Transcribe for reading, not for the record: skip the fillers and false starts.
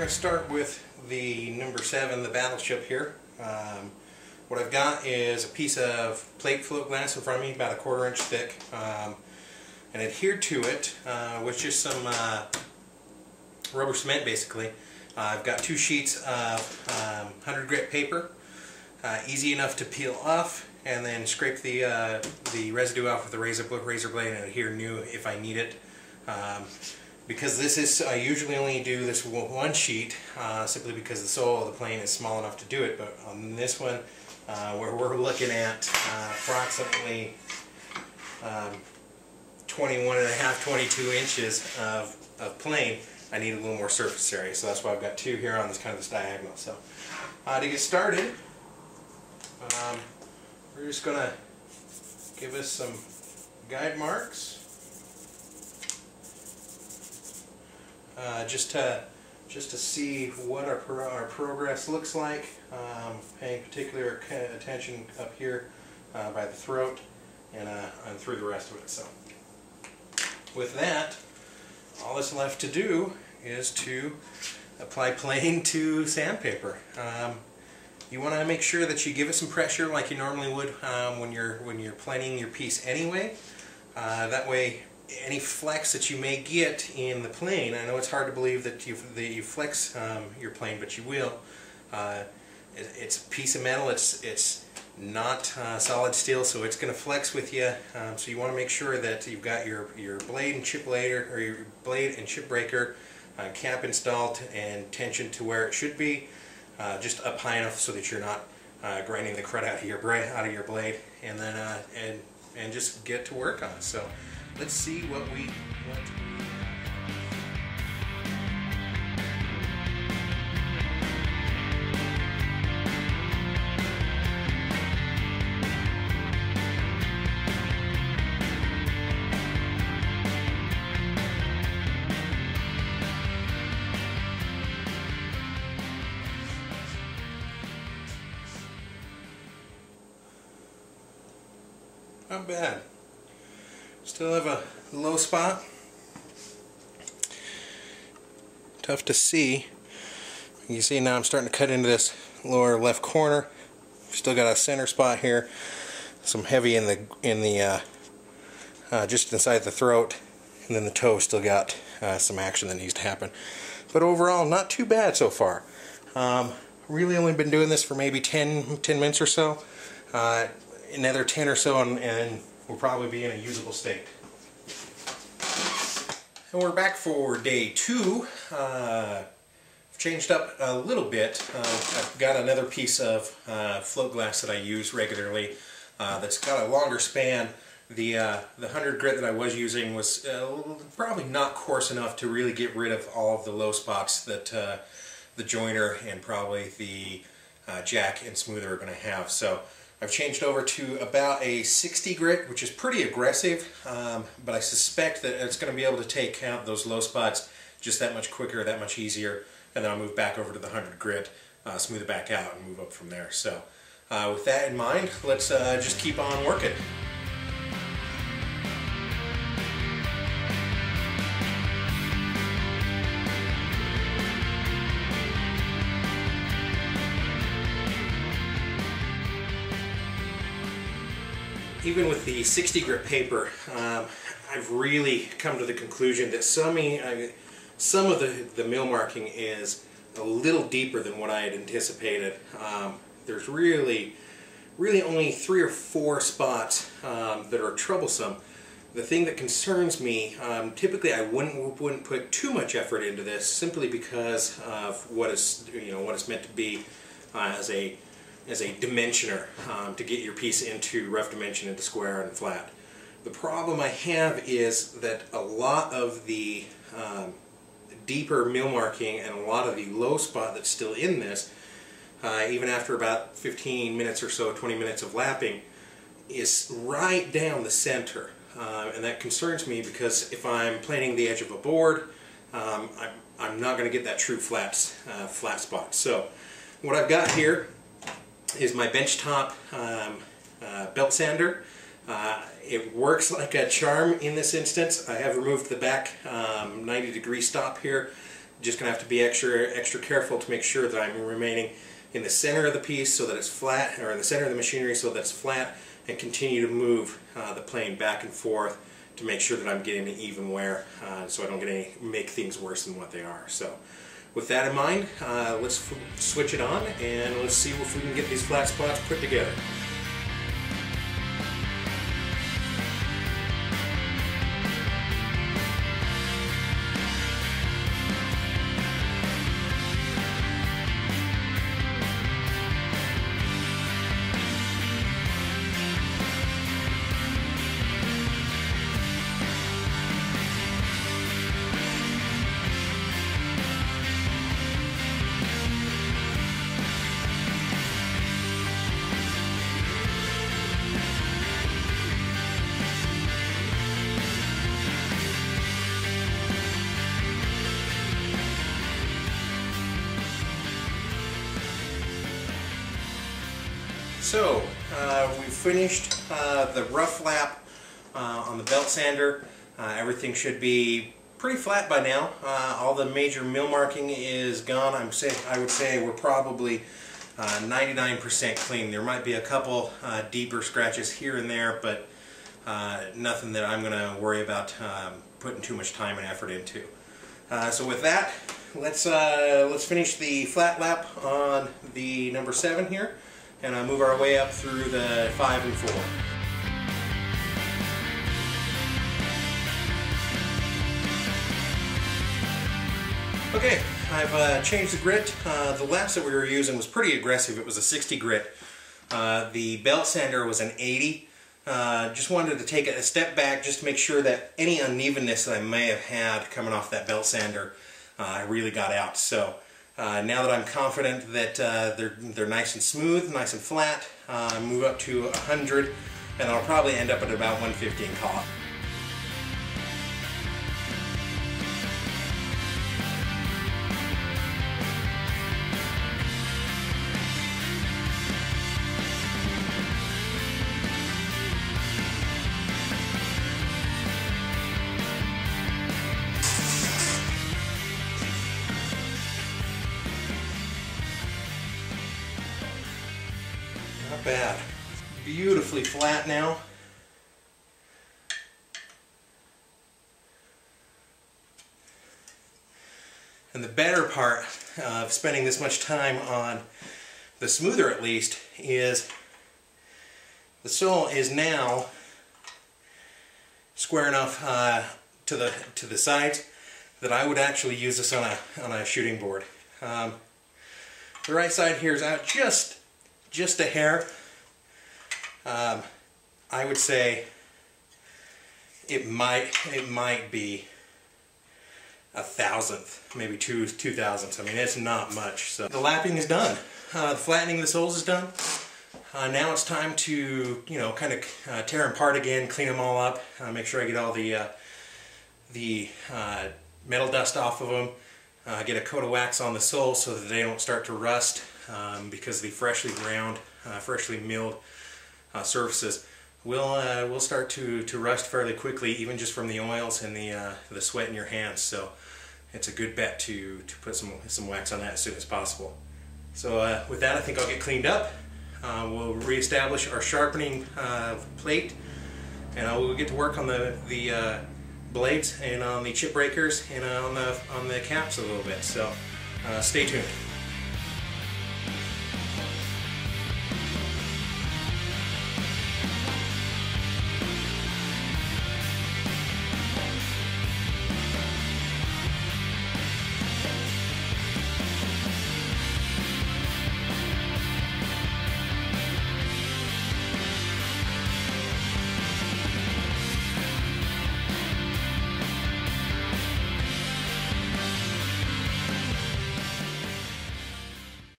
going to start with the number 7, the battleship here. What I've got is a piece of plate float glass in front of me, about a 1/4 inch thick, and adhered to it with just some rubber cement basically. I've got 2 sheets of 100 grit paper, easy enough to peel off, and then scrape the residue off with a razor blade and adhere new if I need it. Because this is, I usually only do this one sheet simply because the sole of the plane is small enough to do it, but on this one where we're looking at approximately 21.5, 22 inches of plane, I need a little more surface area, so that's why I've got 2 here on this diagonal. So to get started, we're just going to give us some guide marks. Just to see what our progress looks like, paying particular attention up here by the throat and through the rest of it. So with that, all that's left to do is to apply plane to sandpaper. You want to make sure that you give it some pressure like you normally would when you're planing your piece anyway. That way, any flex that you may get in the plane, I know it's hard to believe that you flex your plane, but you will. It's a piece of metal. It's not solid steel, so it's going to flex with you. So you want to make sure that you've got your blade and chip breaker, or your blade and chip breaker cap installed and tensioned to where it should be, just up high enough so that you're not grinding the crud out of your blade, and then and just get to work on it. So let's see what we want to do. Not bad. Still have a low spot. Tough to see. You see now I'm starting to cut into this lower left corner. Still got a center spot here. Some heavy in the just inside the throat, and then the toe still got some action that needs to happen. But overall, not too bad so far. Really only been doing this for maybe 10 minutes or so. Another 10 or so and we'll probably be in a usable state. And we're back for day 2. I've changed up a little bit. I've got another piece of float glass that I use regularly that's got a longer span. The 100 grit that I was using was probably not coarse enough to really get rid of all of the low spots that the joiner and probably the jack and smoother are going to have. So I've changed over to about a 60 grit, which is pretty aggressive, but I suspect that it's going to be able to take out those low spots just that much quicker, that much easier, and then I'll move back over to the 100 grit, smooth it back out, and move up from there. So with that in mind, let's just keep on working. Even with the 60 grit paper, I've really come to the conclusion that some of the mill marking is a little deeper than what I had anticipated. There's really only 3 or 4 spots that are troublesome. The thing that concerns me, typically I wouldn't put too much effort into this simply because of what it's meant to be as a dimensioner to get your piece into rough dimension, into square and flat. The problem I have is that a lot of the deeper mill marking and a lot of the low spot that's still in this, even after about 15 minutes or so, 20 minutes of lapping, is right down the center. And that concerns me because if I'm planing the edge of a board, I'm not going to get that true flat spot. So what I've got here is my benchtop belt sander. It works like a charm in this instance. I have removed the back 90-degree stop here just going to have to be extra careful to make sure that I'm remaining in the center of the piece so that it's flat, or in the center of the machinery so that it's flat, and continue to move the plane back and forth to make sure that I'm getting an even wear, so I don't make things worse than what they are. So with that in mind, let's switch it on and let's see if we can get these flat spots put together. So, we've finished the rough lap on the belt sander. Everything should be pretty flat by now. All the major mill marking is gone. I would say we're probably 99% clean. There might be a couple deeper scratches here and there, but nothing that I'm going to worry about putting too much time and effort into. So with that, let's finish the flat lap on the number 7 here, and move our way up through the 5 and 4. Okay, I've changed the grit. The laps that we were using was pretty aggressive. It was a 60 grit. The belt sander was an 80. Just wanted to take a step back just to make sure that any unevenness that I may have had coming off that belt sander I really got out. So now that I'm confident that they're nice and smooth, nice and flat, move up to 100, and I'll probably end up at about 150 and call it. Not bad. Beautifully flat now. And the better part of spending this much time on the smoother, at least, is the sole is now square enough to the sides that I would actually use this on a shooting board. The right side here is out just a hair. I would say it might be a thousandth, maybe two thousandths. I mean, it's not much. So the lapping is done. The flattening of the soles is done. Now it's time to, kind of tear them apart again, clean them all up, make sure I get all the metal dust off of them, get a coat of wax on the sole so that they don't start to rust, because the freshly ground, freshly milled surfaces will start to rust fairly quickly, even just from the oils and the sweat in your hands. So it's a good bet to put some wax on that as soon as possible. So with that, I think I'll get cleaned up. We'll reestablish our sharpening plate, and we'll get to work on the blades and on the chip breakers and on the caps a little bit. So stay tuned.